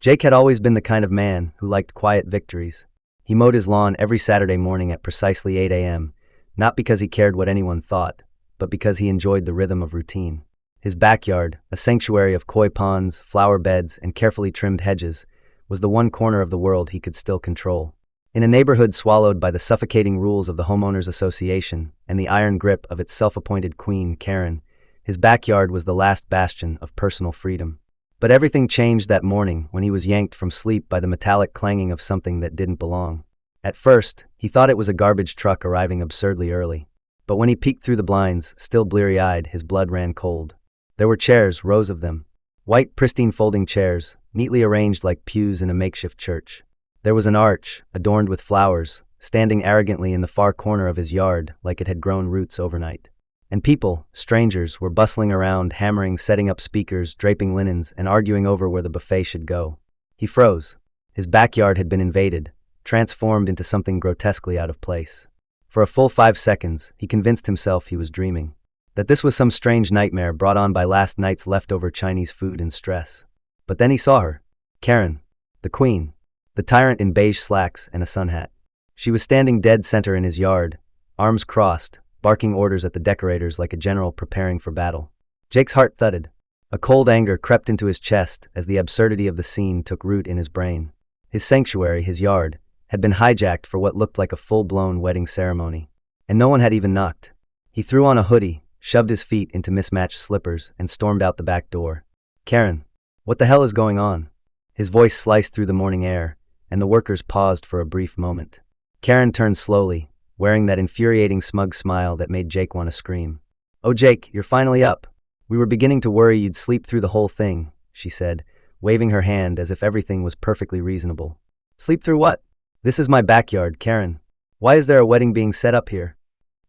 Jake had always been the kind of man who liked quiet victories. He mowed his lawn every Saturday morning at precisely 8 a.m., not because he cared what anyone thought, but because he enjoyed the rhythm of routine. His backyard, a sanctuary of koi ponds, flower beds, and carefully trimmed hedges, was the one corner of the world he could still control. In a neighborhood swallowed by the suffocating rules of the homeowners association and the iron grip of its self-appointed queen, Karen, his backyard was the last bastion of personal freedom. But everything changed that morning when he was yanked from sleep by the metallic clanging of something that didn't belong. At first, he thought it was a garbage truck arriving absurdly early. But when he peeked through the blinds, still bleary-eyed, his blood ran cold. There were chairs, rows of them. White, pristine folding chairs, neatly arranged like pews in a makeshift church. There was an arch, adorned with flowers, standing arrogantly in the far corner of his yard like it had grown roots overnight. And people, strangers, were bustling around, hammering, setting up speakers, draping linens, and arguing over where the buffet should go. He froze. His backyard had been invaded, transformed into something grotesquely out of place. For a full 5 seconds, he convinced himself he was dreaming. That this was some strange nightmare brought on by last night's leftover Chinese food and stress. But then he saw her. Karen. The queen. The tyrant in beige slacks and a sun hat. She was standing dead center in his yard, arms crossed, barking orders at the decorators like a general preparing for battle. Jake's heart thudded. A cold anger crept into his chest as the absurdity of the scene took root in his brain. His sanctuary, his yard, had been hijacked for what looked like a full-blown wedding ceremony. And no one had even knocked. He threw on a hoodie, shoved his feet into mismatched slippers, and stormed out the back door. Karen, what the hell is going on? His voice sliced through the morning air, and the workers paused for a brief moment. Karen turned slowly, wearing that infuriating smug smile that made Jake want to scream. "Oh Jake, you're finally up. We were beginning to worry you'd sleep through the whole thing," she said, waving her hand as if everything was perfectly reasonable. "Sleep through what? This is my backyard, Karen. Why is there a wedding being set up here?"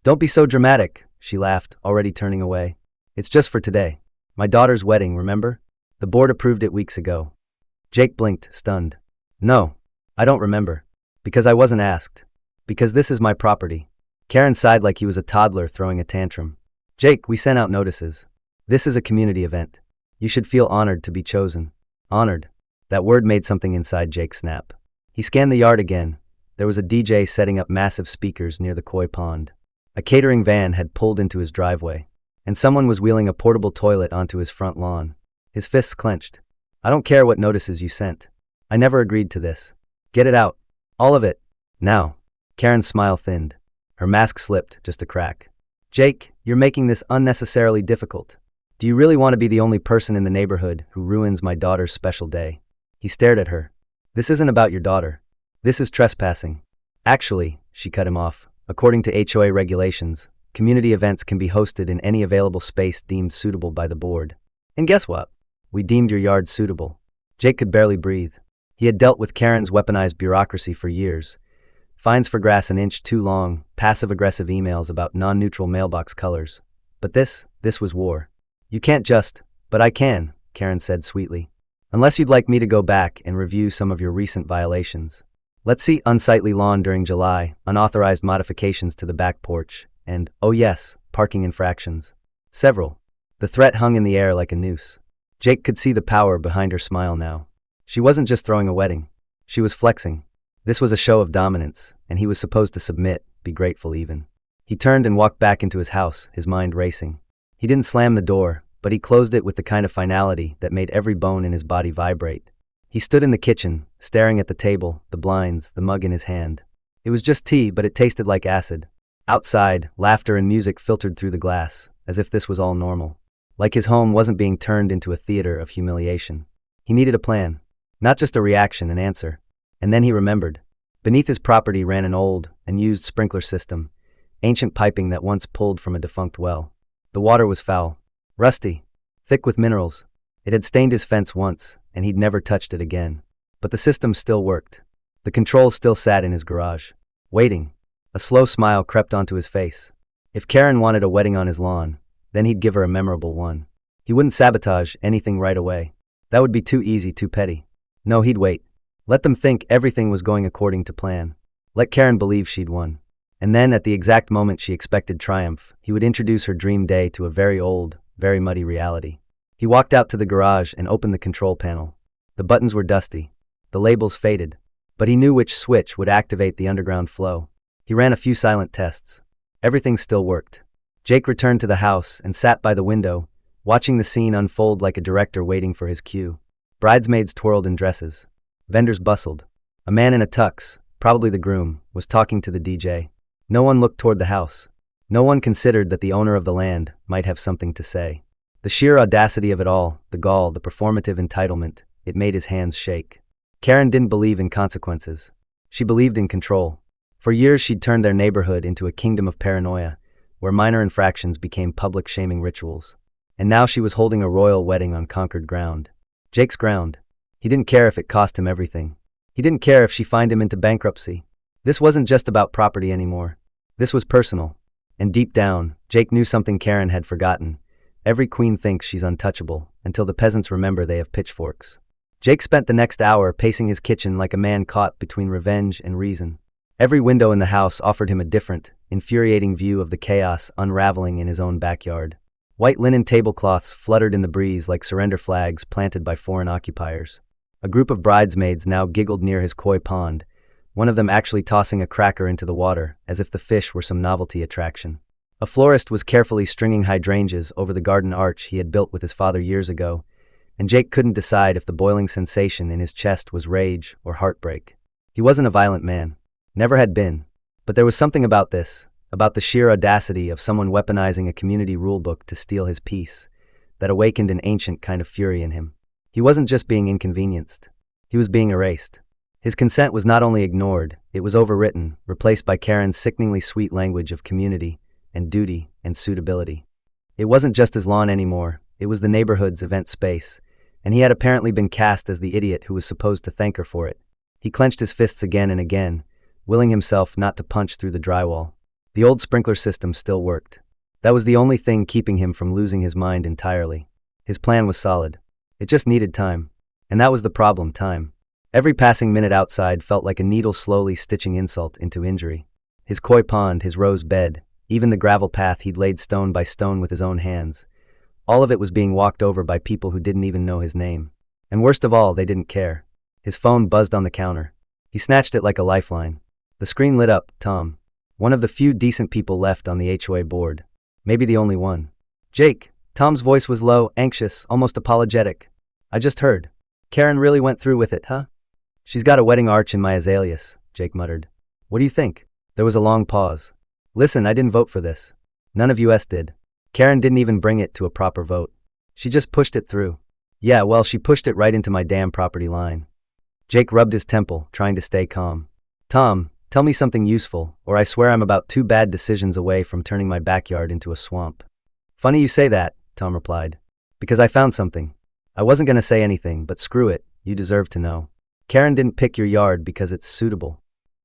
"Don't be so dramatic," she laughed, already turning away. "It's just for today. My daughter's wedding, remember? The board approved it weeks ago." Jake blinked, stunned. "No, I don't remember. Because I wasn't asked. Because this is my property." Karen sighed like he was a toddler throwing a tantrum. "Jake, we sent out notices. This is a community event. You should feel honored to be chosen." Honored. That word made something inside Jake snap. He scanned the yard again. There was a DJ setting up massive speakers near the koi pond. A catering van had pulled into his driveway, and someone was wheeling a portable toilet onto his front lawn. His fists clenched. "I don't care what notices you sent. I never agreed to this. Get it out. All of it. Now." Karen's smile thinned. Her mask slipped, just a crack. "Jake, you're making this unnecessarily difficult. Do you really want to be the only person in the neighborhood who ruins my daughter's special day?" He stared at her. "This isn't about your daughter. This is trespassing." "Actually," she cut him off, "according to HOA regulations, community events can be hosted in any available space deemed suitable by the board. And guess what? We deemed your yard suitable." Jake could barely breathe. He had dealt with Karen's weaponized bureaucracy for years. Fines for grass an inch too long, passive-aggressive emails about non-neutral mailbox colors. But this was war. "You can't just..." "But I can," Karen said sweetly. "Unless you'd like me to go back and review some of your recent violations. Let's see: unsightly lawn during July, unauthorized modifications to the back porch, and, oh yes, parking infractions. Several." The threat hung in the air like a noose. Jake could see the power behind her smile now. She wasn't just throwing a wedding. She was flexing. This was a show of dominance, and he was supposed to submit, be grateful even. He turned and walked back into his house, his mind racing. He didn't slam the door, but he closed it with the kind of finality that made every bone in his body vibrate. He stood in the kitchen, staring at the table, the blinds, the mug in his hand. It was just tea, but it tasted like acid. Outside, laughter and music filtered through the glass, as if this was all normal. Like his home wasn't being turned into a theater of humiliation. He needed a plan. Not just a reaction, an answer. And then he remembered. Beneath his property ran an old, unused sprinkler system, ancient piping that once pulled from a defunct well. The water was foul, rusty, thick with minerals. It had stained his fence once, and he'd never touched it again. But the system still worked. The controls still sat in his garage, waiting. A slow smile crept onto his face. If Karen wanted a wedding on his lawn, then he'd give her a memorable one. He wouldn't sabotage anything right away. That would be too easy, too petty. No, he'd wait. Let them think everything was going according to plan. Let Karen believe she'd won. And then, at the exact moment she expected triumph, he would introduce her dream day to a very old, very muddy reality. He walked out to the garage and opened the control panel. The buttons were dusty. The labels faded. But he knew which switch would activate the underground flow. He ran a few silent tests. Everything still worked. Jake returned to the house and sat by the window, watching the scene unfold like a director waiting for his cue. Bridesmaids twirled in dresses. Vendors bustled. A man in a tux, probably the groom, was talking to the DJ. No one looked toward the house. No one considered that the owner of the land might have something to say. The sheer audacity of it all, the gall, the performative entitlement, it made his hands shake. Karen didn't believe in consequences. She believed in control. For years she'd turned their neighborhood into a kingdom of paranoia, where minor infractions became public shaming rituals. And now she was holding a royal wedding on conquered ground. Jake's ground. He didn't care if it cost him everything. He didn't care if she fined him into bankruptcy. This wasn't just about property anymore. This was personal. And deep down, Jake knew something Karen had forgotten. Every queen thinks she's untouchable, until the peasants remember they have pitchforks. Jake spent the next hour pacing his kitchen like a man caught between revenge and reason. Every window in the house offered him a different, infuriating view of the chaos unraveling in his own backyard. White linen tablecloths fluttered in the breeze like surrender flags planted by foreign occupiers. A group of bridesmaids now giggled near his koi pond, one of them actually tossing a cracker into the water, as if the fish were some novelty attraction. A florist was carefully stringing hydrangeas over the garden arch he had built with his father years ago, and Jake couldn't decide if the boiling sensation in his chest was rage or heartbreak. He wasn't a violent man. Never had been. But there was something about this, about the sheer audacity of someone weaponizing a community rulebook to steal his peace, that awakened an ancient kind of fury in him. He wasn't just being inconvenienced. He was being erased. His consent was not only ignored, it was overwritten, replaced by Karen's sickeningly sweet language of community and duty and suitability. It wasn't just his lawn anymore, it was the neighborhood's event space, and he had apparently been cast as the idiot who was supposed to thank her for it. He clenched his fists again and again, willing himself not to punch through the drywall. The old sprinkler system still worked. That was the only thing keeping him from losing his mind entirely. His plan was solid. It just needed time. And that was the problem, time. Every passing minute outside felt like a needle slowly stitching insult into injury. His koi pond, his rose bed, even the gravel path he'd laid stone by stone with his own hands. All of it was being walked over by people who didn't even know his name. And worst of all, they didn't care. His phone buzzed on the counter. He snatched it like a lifeline. The screen lit up, Tom. One of the few decent people left on the HOA board. Maybe the only one. Jake. Tom's voice was low, anxious, almost apologetic. I just heard. Karen really went through with it, huh? She's got a wedding arch in my azaleas, Jake muttered. What do you think? There was a long pause. Listen, I didn't vote for this. None of us did. Karen didn't even bring it to a proper vote. She just pushed it through. Yeah, well, she pushed it right into my damn property line. Jake rubbed his temple, trying to stay calm. Tom, tell me something useful, or I swear I'm about 2 bad decisions away from turning my backyard into a swamp. Funny you say that, Tom replied. Because I found something. I wasn't going to say anything, but screw it, you deserve to know. Karen didn't pick your yard because it's suitable.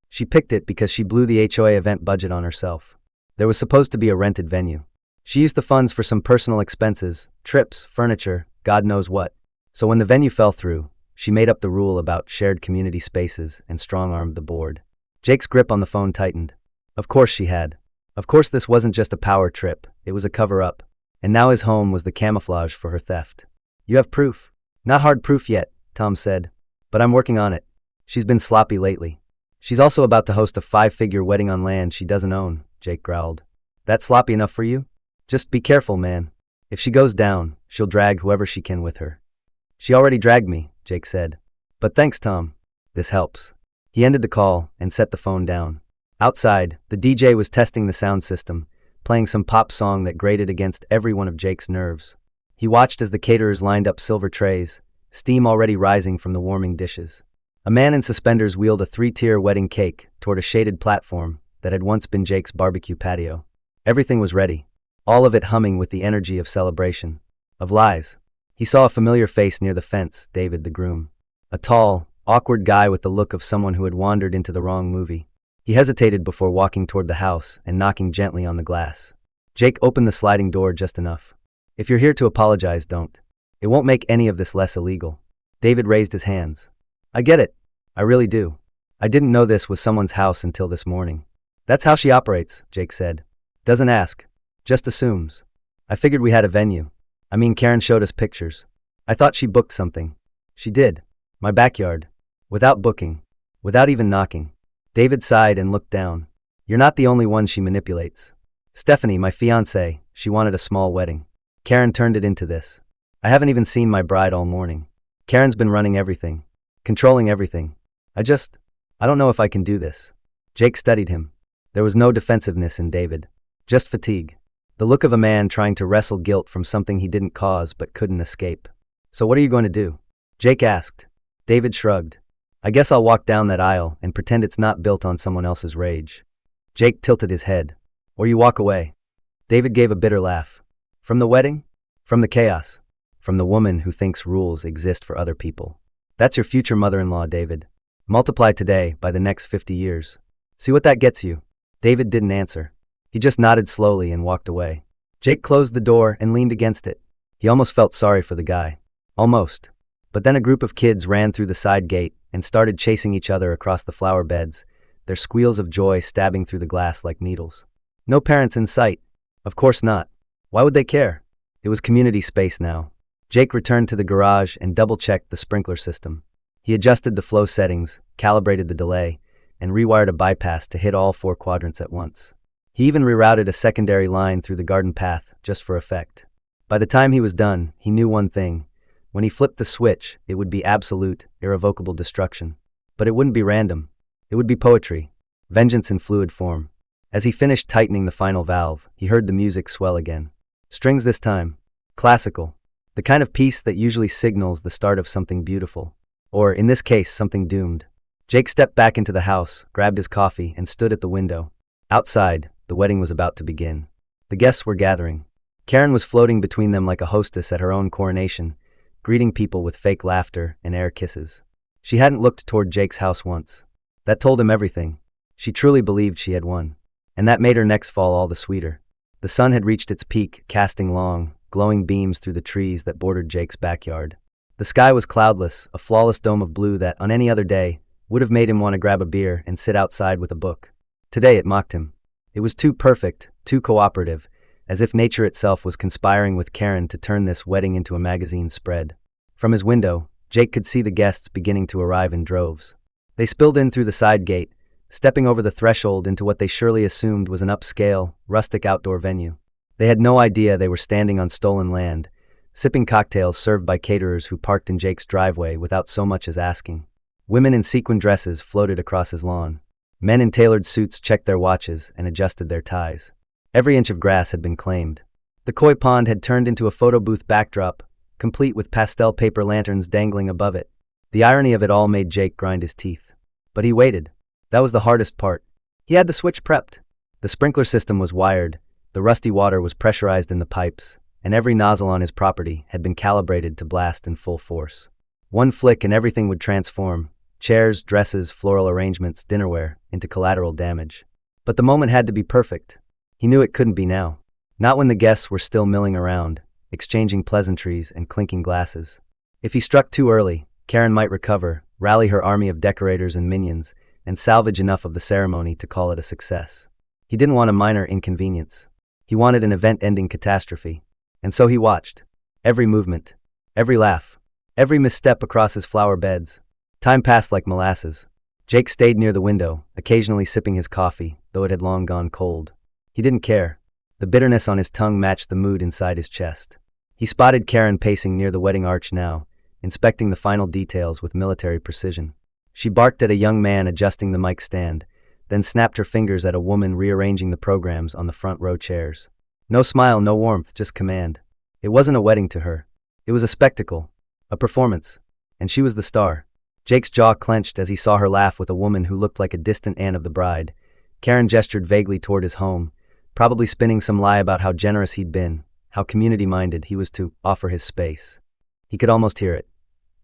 She picked it because she blew the HOA event budget on herself. There was supposed to be a rented venue. She used the funds for some personal expenses, trips, furniture, God knows what. So when the venue fell through, she made up the rule about shared community spaces and strong-armed the board. Jake's grip on the phone tightened. Of course she had. Of course this wasn't just a power trip, it was a cover-up. And now his home was the camouflage for her theft. You have proof. Not hard proof yet, Tom said. But I'm working on it. She's been sloppy lately. She's also about to host a 5-figure wedding on land she doesn't own, Jake growled. That sloppy enough for you? Just be careful, man. If she goes down, she'll drag whoever she can with her. She already dragged me, Jake said. But thanks, Tom. This helps. He ended the call and set the phone down. Outside, the DJ was testing the sound system, playing some pop song that grated against every one of Jake's nerves. He watched as the caterers lined up silver trays, steam already rising from the warming dishes. A man in suspenders wheeled a 3-tier wedding cake toward a shaded platform that had once been Jake's barbecue patio. Everything was ready, all of it humming with the energy of celebration. Of lies. He saw a familiar face near the fence, David the groom. A tall, awkward guy with the look of someone who had wandered into the wrong movie. He hesitated before walking toward the house and knocking gently on the glass. Jake opened the sliding door just enough. If you're here to apologize, don't. It won't make any of this less illegal. David raised his hands. I get it. I really do. I didn't know this was someone's house until this morning. That's how she operates, Jake said. Doesn't ask. Just assumes. I figured we had a venue. I mean, Karen showed us pictures. I thought she booked something. She did. My backyard. Without booking. Without even knocking. David sighed and looked down. You're not the only one she manipulates. Stephanie, my fiancée, she wanted a small wedding. Karen turned it into this. I haven't even seen my bride all morning. Karen's been running everything. Controlling everything. I don't know if I can do this. Jake studied him. There was no defensiveness in David. Just fatigue. The look of a man trying to wrestle guilt from something he didn't cause but couldn't escape. So what are you going to do? Jake asked. David shrugged. I guess I'll walk down that aisle and pretend it's not built on someone else's rage. Jake tilted his head. Or you walk away. David gave a bitter laugh. From the wedding? From the chaos. From the woman who thinks rules exist for other people. That's your future mother-in-law, David. Multiply today by the next 50 years. See what that gets you? David didn't answer. He just nodded slowly and walked away. Jake closed the door and leaned against it. He almost felt sorry for the guy. Almost. But then a group of kids ran through the side gate and started chasing each other across the flower beds, their squeals of joy stabbing through the glass like needles. No parents in sight. Of course not. Why would they care? It was community space now. Jake returned to the garage and double-checked the sprinkler system. He adjusted the flow settings, calibrated the delay, and rewired a bypass to hit all 4 quadrants at once. He even rerouted a secondary line through the garden path, just for effect. By the time he was done, he knew one thing. When he flipped the switch, it would be absolute, irrevocable destruction. But it wouldn't be random. It would be poetry. Vengeance in fluid form. As he finished tightening the final valve, he heard the music swell again. Strings this time. Classical. The kind of piece that usually signals the start of something beautiful. Or, in this case, something doomed. Jake stepped back into the house, grabbed his coffee, and stood at the window. Outside, the wedding was about to begin. The guests were gathering. Karen was floating between them like a hostess at her own coronation, greeting people with fake laughter and air kisses. She hadn't looked toward Jake's house once. That told him everything. She truly believed she had won. And that made her next fall all the sweeter. The sun had reached its peak, casting long, glowing beams through the trees that bordered Jake's backyard. The sky was cloudless, a flawless dome of blue that, on any other day, would have made him want to grab a beer and sit outside with a book. Today it mocked him. It was too perfect, too cooperative, as if nature itself was conspiring with Karen to turn this wedding into a magazine spread. From his window, Jake could see the guests beginning to arrive in droves. They spilled in through the side gate, stepping over the threshold into what they surely assumed was an upscale, rustic outdoor venue. They had no idea they were standing on stolen land, sipping cocktails served by caterers who parked in Jake's driveway without so much as asking. Women in sequin dresses floated across his lawn. Men in tailored suits checked their watches and adjusted their ties. Every inch of grass had been claimed. The koi pond had turned into a photo booth backdrop, complete with pastel paper lanterns dangling above it. The irony of it all made Jake grind his teeth. But he waited. That was the hardest part. He had the switch prepped. The sprinkler system was wired, the rusty water was pressurized in the pipes, and every nozzle on his property had been calibrated to blast in full force. One flick and everything would transform, chairs, dresses, floral arrangements, dinnerware, into collateral damage. But the moment had to be perfect. He knew it couldn't be now. Not when the guests were still milling around, exchanging pleasantries and clinking glasses. If he struck too early, Karen might recover, rally her army of decorators and minions, and salvage enough of the ceremony to call it a success. He didn't want a minor inconvenience. He wanted an event-ending catastrophe. And so he watched. Every movement. Every laugh. Every misstep across his flower beds. Time passed like molasses. Jake stayed near the window, occasionally sipping his coffee, though it had long gone cold. He didn't care. The bitterness on his tongue matched the mood inside his chest. He spotted Karen pacing near the wedding arch now, inspecting the final details with military precision. She barked at a young man adjusting the mic stand, then snapped her fingers at a woman rearranging the programs on the front row chairs. No smile, no warmth, just command. It wasn't a wedding to her. It was a spectacle, a performance, and she was the star. Jake's jaw clenched as he saw her laugh with a woman who looked like a distant aunt of the bride. Karen gestured vaguely toward his home, probably spinning some lie about how generous he'd been, how community-minded he was to offer his space. He could almost hear it.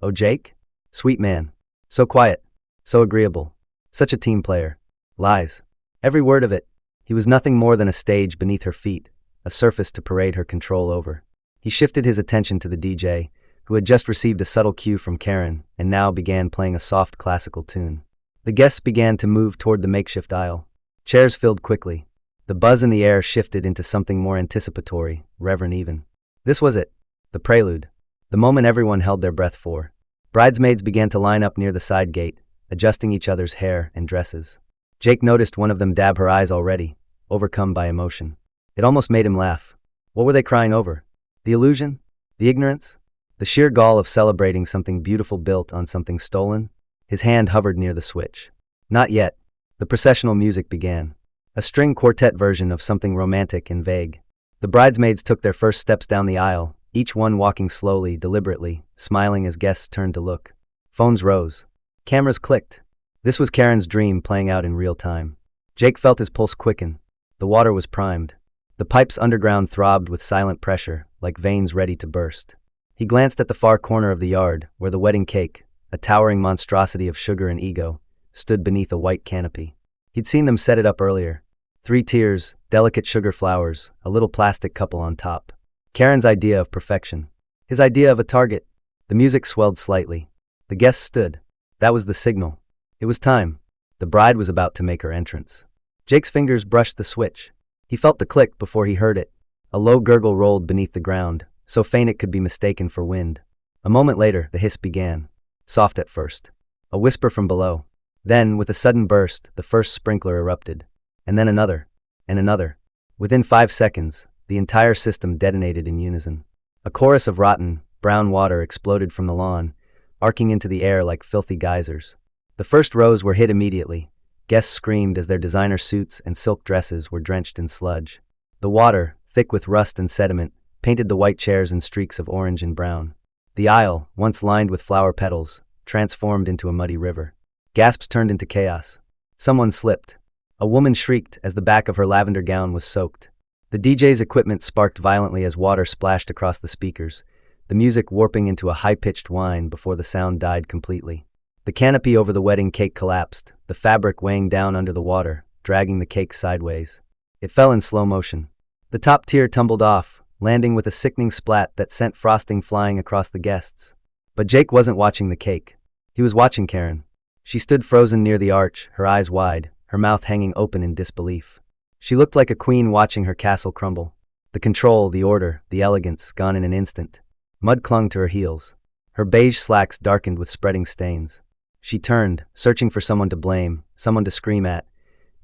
Oh, Jake? Sweet man. So quiet. So agreeable. Such a team player. Lies. Every word of it. He was nothing more than a stage beneath her feet, a surface to parade her control over. He shifted his attention to the DJ, who had just received a subtle cue from Karen and now began playing a soft classical tune. The guests began to move toward the makeshift aisle. Chairs filled quickly. The buzz in the air shifted into something more anticipatory, reverent even. This was it. The prelude. The moment everyone held their breath for. Bridesmaids began to line up near the side gate, adjusting each other's hair and dresses. Jake noticed one of them dab her eyes already, overcome by emotion. It almost made him laugh. What were they crying over? The illusion? The ignorance? The sheer gall of celebrating something beautiful built on something stolen? His hand hovered near the switch. Not yet. The processional music began. A string quartet version of something romantic and vague. The bridesmaids took their first steps down the aisle, each one walking slowly, deliberately, smiling as guests turned to look. Phones rose. Cameras clicked. This was Karen's dream playing out in real time. Jake felt his pulse quicken. The water was primed. The pipes underground throbbed with silent pressure, like veins ready to burst. He glanced at the far corner of the yard, where the wedding cake, a towering monstrosity of sugar and ego, stood beneath a white canopy. He'd seen them set it up earlier. 3 tiers, delicate sugar flowers, a little plastic couple on top. Karen's idea of perfection. His idea of a target. The music swelled slightly. The guests stood. That was the signal. It was time. The bride was about to make her entrance. Jake's fingers brushed the switch. He felt the click before he heard it. A low gurgle rolled beneath the ground, so faint it could be mistaken for wind. A moment later, the hiss began. Soft at first. A whisper from below. Then, with a sudden burst, the first sprinkler erupted. And then another. And another. Within 5 seconds, the entire system detonated in unison. A chorus of rotten, brown water exploded from the lawn, arcing into the air like filthy geysers. The first rows were hit immediately. Guests screamed as their designer suits and silk dresses were drenched in sludge. The water, thick with rust and sediment, painted the white chairs in streaks of orange and brown. The aisle, once lined with flower petals, transformed into a muddy river. Gasps turned into chaos. Someone slipped. A woman shrieked as the back of her lavender gown was soaked. The DJ's equipment sparked violently as water splashed across the speakers, the music warping into a high-pitched whine before the sound died completely. The canopy over the wedding cake collapsed, the fabric weighing down under the water, dragging the cake sideways. It fell in slow motion. The top tier tumbled off, landing with a sickening splat that sent frosting flying across the guests. But Jake wasn't watching the cake. He was watching Karen. She stood frozen near the arch, her eyes wide, her mouth hanging open in disbelief. She looked like a queen watching her castle crumble. The control, the order, the elegance, gone in an instant. Mud clung to her heels. Her beige slacks darkened with spreading stains. She turned, searching for someone to blame, someone to scream at,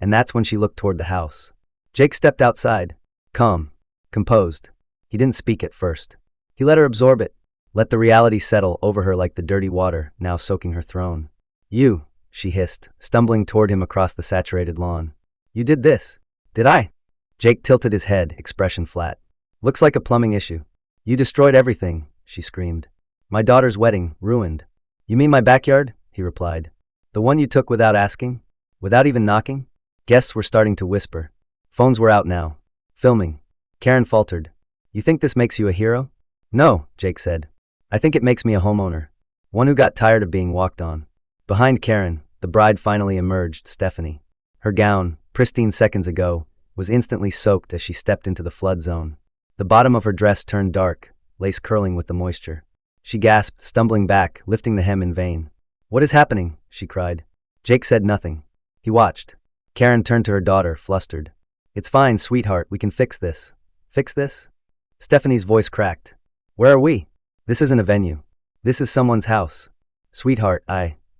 and that's when she looked toward the house. Jake stepped outside, calm, composed. He didn't speak at first. He let her absorb it, let the reality settle over her like the dirty water now soaking her throne. You, she hissed, stumbling toward him across the saturated lawn. You did this. Did I? Jake tilted his head, expression flat. Looks like a plumbing issue. You destroyed everything, she screamed. My daughter's wedding, ruined. You mean my backyard? He replied. The one you took without asking? Without even knocking? Guests were starting to whisper. Phones were out now. Filming. Karen faltered. You think this makes you a hero? No, Jake said. I think it makes me a homeowner. One who got tired of being walked on. Behind Karen, the bride finally emerged, Stephanie. Her gown, pristine seconds ago, was instantly soaked as she stepped into the flood zone. The bottom of her dress turned dark, lace curling with the moisture. She gasped, stumbling back, lifting the hem in vain. What is happening? She cried. Jake said nothing. He watched. Karen turned to her daughter, flustered. It's fine, sweetheart, we can fix this. Fix this? Stephanie's voice cracked. Where are we? This isn't a venue. This is someone's house. Sweetheart,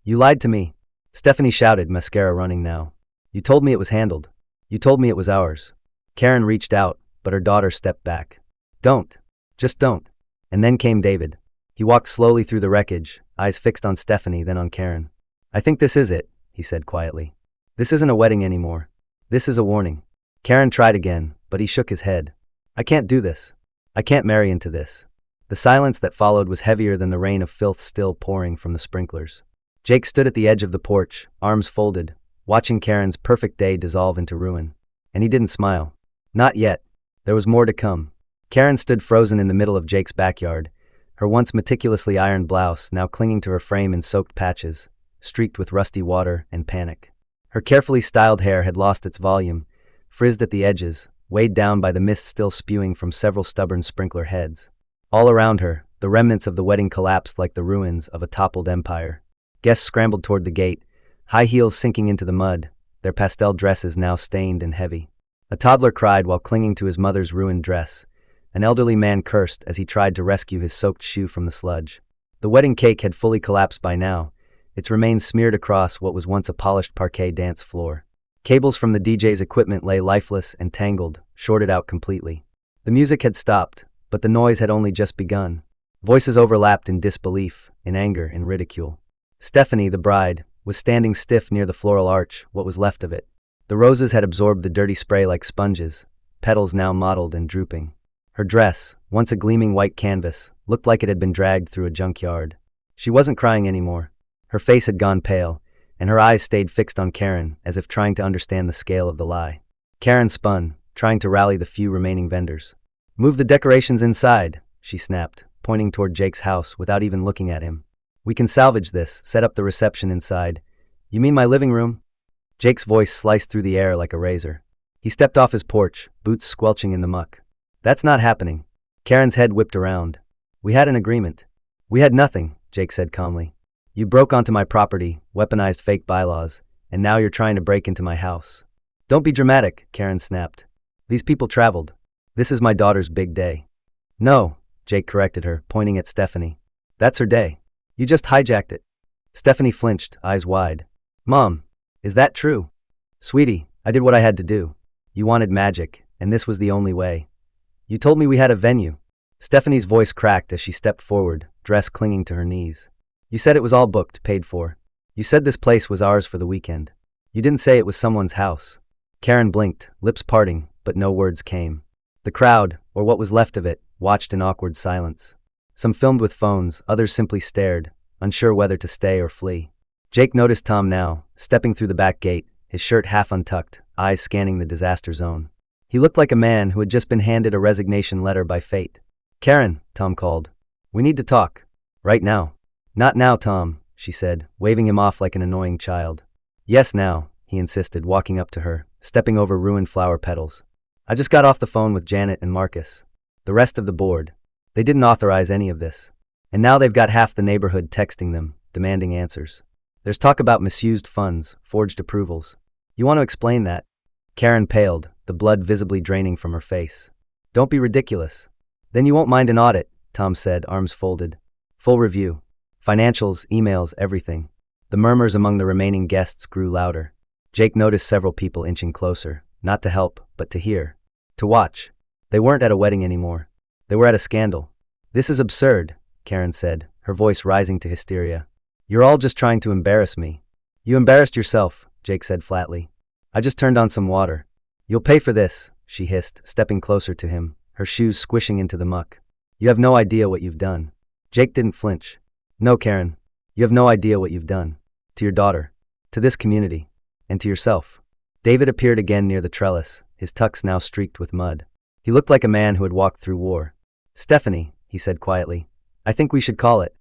You lied to me. Stephanie shouted, mascara running now. You told me it was handled. You told me it was ours. Karen reached out, but her daughter stepped back. Don't. Just don't. And then came David. He walked slowly through the wreckage, eyes fixed on Stephanie, then on Karen. I think this is it, he said quietly. This isn't a wedding anymore. This is a warning. Karen tried again, but he shook his head. I can't do this. I can't marry into this. The silence that followed was heavier than the rain of filth still pouring from the sprinklers. Jake stood at the edge of the porch, arms folded, watching Karen's perfect day dissolve into ruin. And he didn't smile. Not yet. There was more to come. Karen stood frozen in the middle of Jake's backyard, her once meticulously ironed blouse now clinging to her frame in soaked patches, streaked with rusty water and panic. Her carefully styled hair had lost its volume, frizzed at the edges, weighed down by the mist still spewing from several stubborn sprinkler heads. All around her, the remnants of the wedding collapsed like the ruins of a toppled empire. Guests scrambled toward the gate, high heels sinking into the mud, their pastel dresses now stained and heavy. A toddler cried while clinging to his mother's ruined dress. An elderly man cursed as he tried to rescue his soaked shoe from the sludge. The wedding cake had fully collapsed by now, its remains smeared across what was once a polished parquet dance floor. Cables from the DJ's equipment lay lifeless and tangled, shorted out completely. The music had stopped, but the noise had only just begun. Voices overlapped in disbelief, in anger, in ridicule. Stephanie, the bride, was standing stiff near the floral arch, what was left of it. The roses had absorbed the dirty spray like sponges, petals now mottled and drooping. Her dress, once a gleaming white canvas, looked like it had been dragged through a junkyard. She wasn't crying anymore. Her face had gone pale, and her eyes stayed fixed on Karen, as if trying to understand the scale of the lie. Karen spun, trying to rally the few remaining vendors. "Move the decorations inside," she snapped, pointing toward Jake's house without even looking at him. "We can salvage this, set up the reception inside." "You mean my living room?" Jake's voice sliced through the air like a razor. He stepped off his porch, boots squelching in the muck. "That's not happening." Karen's head whipped around. "We had an agreement." "We had nothing," Jake said calmly. "You broke onto my property, weaponized fake bylaws, and now you're trying to break into my house." "Don't be dramatic," Karen snapped. "These people traveled. This is my daughter's big day." "No," Jake corrected her, pointing at Stephanie. "That's her day. You just hijacked it." Stephanie flinched, eyes wide. "Mom, is that true?" "Sweetie, I did what I had to do. You wanted magic, and this was the only way. You told me we had a venue." Stephanie's voice cracked as she stepped forward, dress clinging to her knees. "You said it was all booked, paid for. You said this place was ours for the weekend. You didn't say it was someone's house." Karen blinked, lips parting, but no words came. The crowd, or what was left of it, watched in awkward silence. Some filmed with phones, others simply stared, unsure whether to stay or flee. Jake noticed Tom now, stepping through the back gate, his shirt half untucked, eyes scanning the disaster zone. He looked like a man who had just been handed a resignation letter by fate. "Karen," Tom called. "We need to talk. Right now." "Not now, Tom," she said, waving him off like an annoying child. "Yes, now," he insisted, walking up to her, stepping over ruined flower petals. "I just got off the phone with Janet and Marcus. The rest of the board. They didn't authorize any of this. And now they've got half the neighborhood texting them, demanding answers. There's talk about misused funds, forged approvals. You want to explain that?" Karen paled, the blood visibly draining from her face. "Don't be ridiculous." "Then you won't mind an audit," Tom said, arms folded. "Full review. Financials, emails, everything." The murmurs among the remaining guests grew louder. Jake noticed several people inching closer, not to help, but to hear. To watch. They weren't at a wedding anymore. They were at a scandal. "This is absurd," Karen said, her voice rising to hysteria. "You're all just trying to embarrass me." "You embarrassed yourself," Jake said flatly. "I just turned on some water." "You'll pay for this," she hissed, stepping closer to him, her shoes squishing into the muck. "You have no idea what you've done." Jake didn't flinch. "No, Karen. You have no idea what you've done. To your daughter. To this community. And to yourself." David appeared again near the trellis, his tux now streaked with mud. He looked like a man who had walked through war. "Stephanie," he said quietly, "I think we should call it."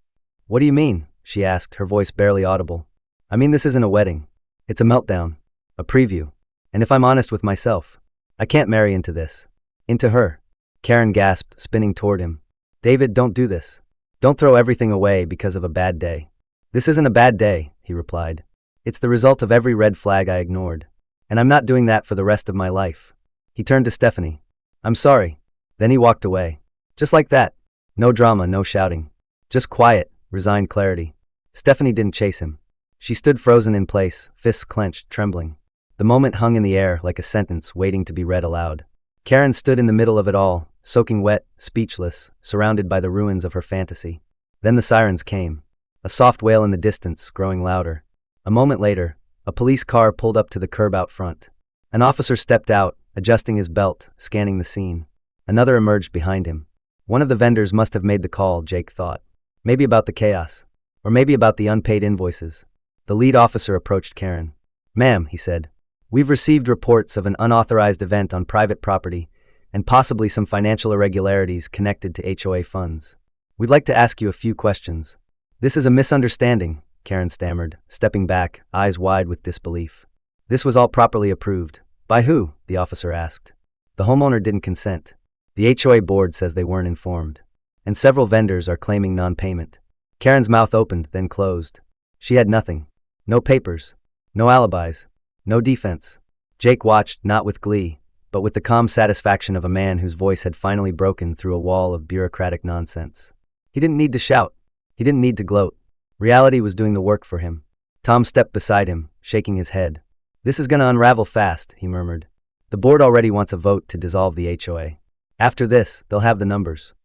"What do you mean?" she asked, her voice barely audible. "I mean, this isn't a wedding. It's a meltdown. A preview. And if I'm honest with myself, I can't marry into this. Into her." Karen gasped, spinning toward him. "David, don't do this. Don't throw everything away because of a bad day." "This isn't a bad day," he replied. "It's the result of every red flag I ignored. And I'm not doing that for the rest of my life." He turned to Stephanie. "I'm sorry." Then he walked away. Just like that. No drama, no shouting. Just quiet, resigned clarity. Stephanie didn't chase him. She stood frozen in place, fists clenched, trembling. The moment hung in the air like a sentence waiting to be read aloud. Karen stood in the middle of it all, soaking wet, speechless, surrounded by the ruins of her fantasy. Then the sirens came. A soft wail in the distance, growing louder. A moment later, a police car pulled up to the curb out front. An officer stepped out, adjusting his belt, scanning the scene. Another emerged behind him. One of the vendors must have made the call, Jake thought. Maybe about the chaos. Or maybe about the unpaid invoices. The lead officer approached Karen. "Ma'am," he said, "we've received reports of an unauthorized event on private property and possibly some financial irregularities connected to HOA funds. We'd like to ask you a few questions." "This is a misunderstanding," Karen stammered, stepping back, eyes wide with disbelief. "This was all properly approved." "By who?" the officer asked. "The homeowner didn't consent. The HOA board says they weren't informed. And several vendors are claiming non-payment." Karen's mouth opened, then closed. She had nothing. No papers. No alibis. No defense. Jake watched, not with glee, but with the calm satisfaction of a man whose voice had finally broken through a wall of bureaucratic nonsense. He didn't need to shout. He didn't need to gloat. Reality was doing the work for him. Tom stepped beside him, shaking his head. "This is gonna unravel fast," he murmured. "The board already wants a vote to dissolve the HOA. After this, they'll have the numbers."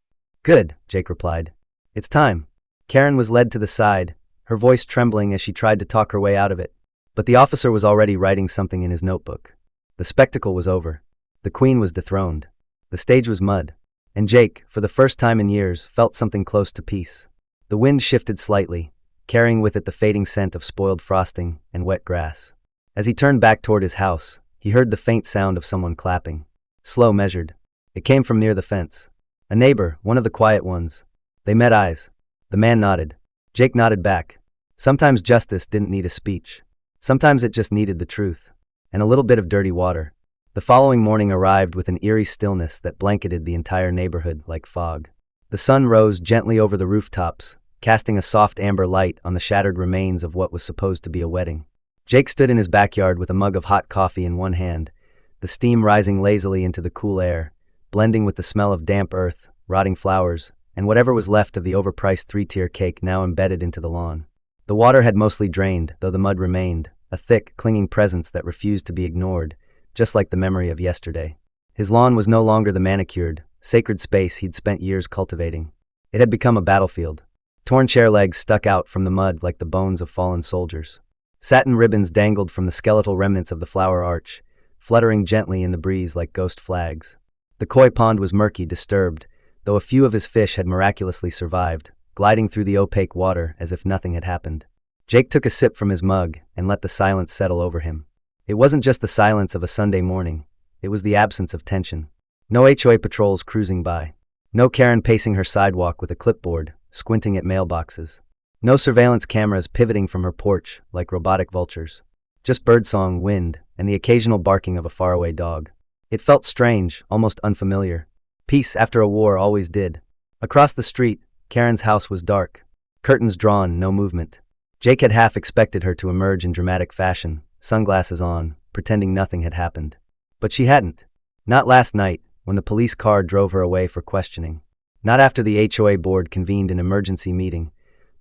"Good," Jake replied. "It's time." Karen was led to the side, her voice trembling as she tried to talk her way out of it. But the officer was already writing something in his notebook. The spectacle was over. The queen was dethroned. The stage was mud. And Jake, for the first time in years, felt something close to peace. The wind shifted slightly, carrying with it the fading scent of spoiled frosting and wet grass. As he turned back toward his house, he heard the faint sound of someone clapping. Slow, measured. It came from near the fence. A neighbor, one of the quiet ones. They met eyes. The man nodded. Jake nodded back. Sometimes justice didn't need a speech. Sometimes it just needed the truth. And a little bit of dirty water. The following morning arrived with an eerie stillness that blanketed the entire neighborhood like fog. The sun rose gently over the rooftops, casting a soft amber light on the shattered remains of what was supposed to be a wedding. Jake stood in his backyard with a mug of hot coffee in one hand, the steam rising lazily into the cool air, blending with the smell of damp earth, rotting flowers, and whatever was left of the overpriced three-tier cake now embedded into the lawn. The water had mostly drained, though the mud remained, a thick, clinging presence that refused to be ignored, just like the memory of yesterday. His lawn was no longer the manicured, sacred space he'd spent years cultivating. It had become a battlefield. Torn chair legs stuck out from the mud like the bones of fallen soldiers. Satin ribbons dangled from the skeletal remnants of the flower arch, fluttering gently in the breeze like ghost flags. The koi pond was murky, disturbed, though a few of his fish had miraculously survived, gliding through the opaque water as if nothing had happened. Jake took a sip from his mug and let the silence settle over him. It wasn't just the silence of a Sunday morning, it was the absence of tension. No HOA patrols cruising by. No Karen pacing her sidewalk with a clipboard, squinting at mailboxes. No surveillance cameras pivoting from her porch like robotic vultures. Just birdsong, wind, and the occasional barking of a faraway dog. It felt strange, almost unfamiliar. Peace after a war always did. Across the street, Karen's house was dark. Curtains drawn, no movement. Jake had half expected her to emerge in dramatic fashion, sunglasses on, pretending nothing had happened. But she hadn't. Not last night, when the police car drove her away for questioning. Not after the HOA board convened an emergency meeting,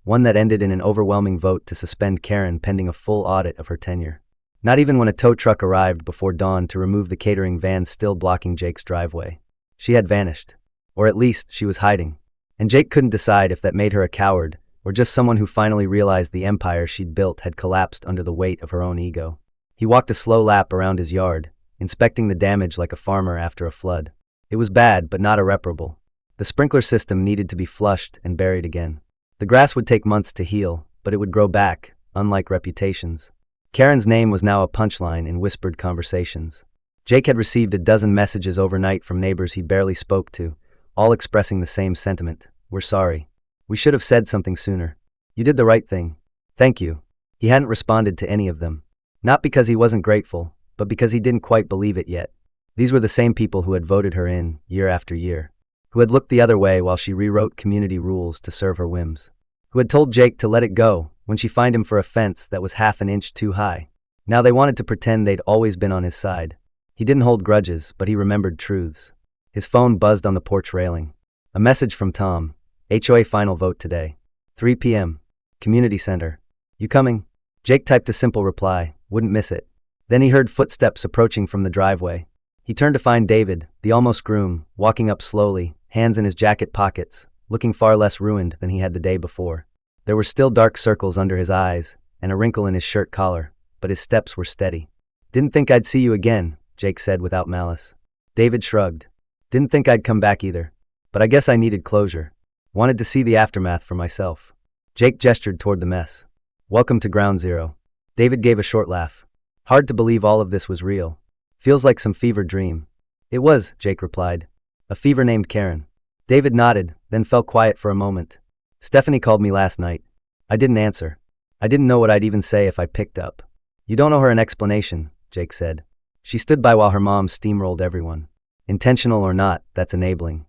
one that ended in an overwhelming vote to suspend Karen pending a full audit of her tenure. Not even when a tow truck arrived before dawn to remove the catering van still blocking Jake's driveway. She had vanished. Or at least, she was hiding. And Jake couldn't decide if that made her a coward, or just someone who finally realized the empire she'd built had collapsed under the weight of her own ego. He walked a slow lap around his yard, inspecting the damage like a farmer after a flood. It was bad, but not irreparable. The sprinkler system needed to be flushed and buried again. The grass would take months to heal, but it would grow back, unlike reputations. Karen's name was now a punchline in whispered conversations. Jake had received a dozen messages overnight from neighbors he barely spoke to, all expressing the same sentiment. "We're sorry. We should have said something sooner. You did the right thing. Thank you." He hadn't responded to any of them. Not because he wasn't grateful, but because he didn't quite believe it yet. These were the same people who had voted her in, year after year. Who had looked the other way while she rewrote community rules to serve her whims. Who had told Jake to let it go when she fined him for a fence that was half an inch too high. Now they wanted to pretend they'd always been on his side. He didn't hold grudges, but he remembered truths. His phone buzzed on the porch railing. A message from Tom. HOA final vote today. 3 p.m. Community Center. You coming? Jake typed a simple reply. Wouldn't miss it. Then he heard footsteps approaching from the driveway. He turned to find David, the almost groom, walking up slowly, hands in his jacket pockets, looking far less ruined than he had the day before. There were still dark circles under his eyes and a wrinkle in his shirt collar, but his steps were steady. "Didn't think I'd see you again," Jake said without malice. David shrugged. "Didn't think I'd come back either. But I guess I needed closure. Wanted to see the aftermath for myself." Jake gestured toward the mess. "Welcome to Ground Zero." David gave a short laugh. "Hard to believe all of this was real. Feels like some fever dream." "It was," Jake replied. "A fever named Karen." David nodded, then fell quiet for a moment. "Stephanie called me last night. I didn't answer. I didn't know what I'd even say if I picked up." "You don't owe her an explanation," Jake said. "She stood by while her mom steamrolled everyone. Intentional or not, that's enabling."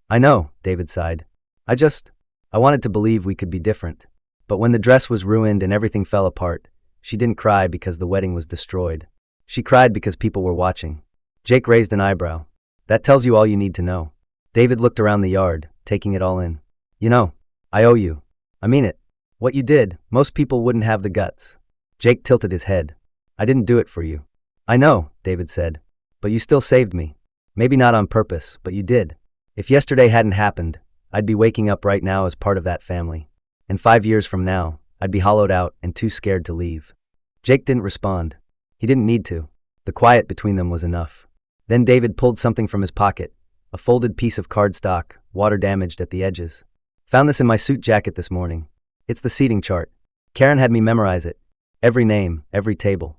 "I know," David sighed. I wanted to believe we could be different. But when the dress was ruined and everything fell apart, she didn't cry because the wedding was destroyed. She cried because people were watching." Jake raised an eyebrow. "That tells you all you need to know." David looked around the yard, taking it all in. "You know, I owe you. I mean it. What you did, most people wouldn't have the guts. Jake tilted his head. I didn't do it for you. I know, David said. But you still saved me. Maybe not on purpose, but you did. If yesterday hadn't happened, I'd be waking up right now as part of that family. And 5 years from now, I'd be hollowed out and too scared to leave. Jake didn't respond. He didn't need to. The quiet between them was enough. Then David pulled something from his pocket, a folded piece of cardstock, water-damaged at the edges. Found this in my suit jacket this morning. It's the seating chart. Karen had me memorize it. Every name, every table.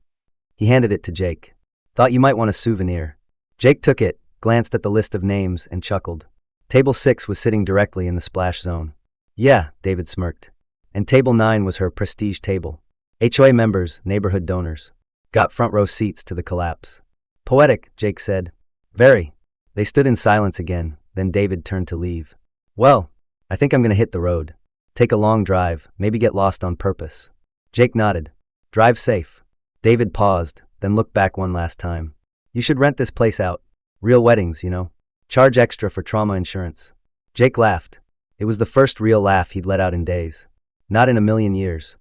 He handed it to Jake. Thought you might want a souvenir. Jake took it, glanced at the list of names, and chuckled. Table 6 was sitting directly in the splash zone. Yeah, David smirked. And Table 9 was her prestige table. HOA members, neighborhood donors. Got front row seats to the collapse. Poetic, Jake said. Very. They stood in silence again, then David turned to leave. Well, I think I'm gonna hit the road. Take a long drive, maybe get lost on purpose. Jake nodded. Drive safe. David paused, then looked back one last time. You should rent this place out. Real weddings, you know. Charge extra for trauma insurance. Jake laughed. It was the first real laugh he'd let out in days. Not in a million years.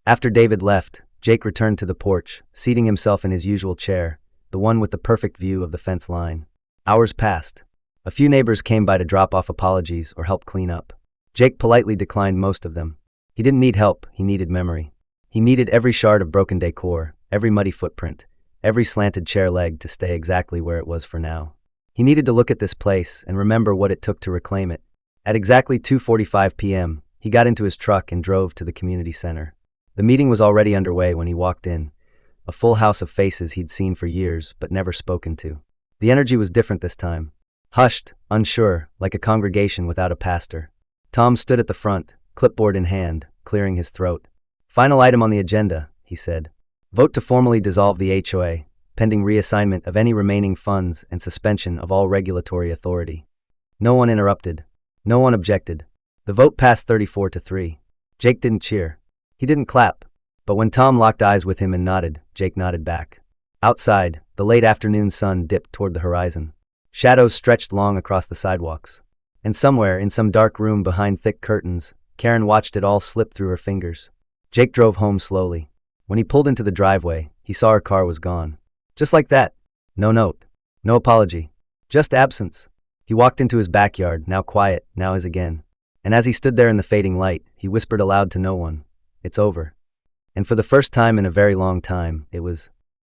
After David left, Jake returned to the porch, seating himself in his usual chair, the one with the perfect view of the fence line. Hours passed. A few neighbors came by to drop off apologies or help clean up. Jake politely declined most of them. He didn't need help, he needed memory. He needed every shard of broken decor, every muddy footprint, every slanted chair leg to stay exactly where it was for now. He needed to look at this place and remember what it took to reclaim it. At exactly 2:45 p.m., he got into his truck and drove to the community center. The meeting was already underway when he walked in, a full house of faces he'd seen for years but never spoken to. The energy was different this time. Hushed, unsure, like a congregation without a pastor. Tom stood at the front, clipboard in hand, clearing his throat. Final item on the agenda, he said. Vote to formally dissolve the HOA, pending reassignment of any remaining funds and suspension of all regulatory authority. No one interrupted. No one objected. The vote passed 34-3. Jake didn't cheer. He didn't clap. But when Tom locked eyes with him and nodded, Jake nodded back. Outside, the late afternoon sun dipped toward the horizon. Shadows stretched long across the sidewalks. And somewhere, in some dark room behind thick curtains, Karen watched it all slip through her fingers. Jake drove home slowly. When he pulled into the driveway, he saw her car was gone. Just like that. No note. No apology. Just absence. He walked into his backyard, now quiet, now his again. And as he stood there in the fading light, he whispered aloud to no one, "It's over." And for the first time in a very long time, it was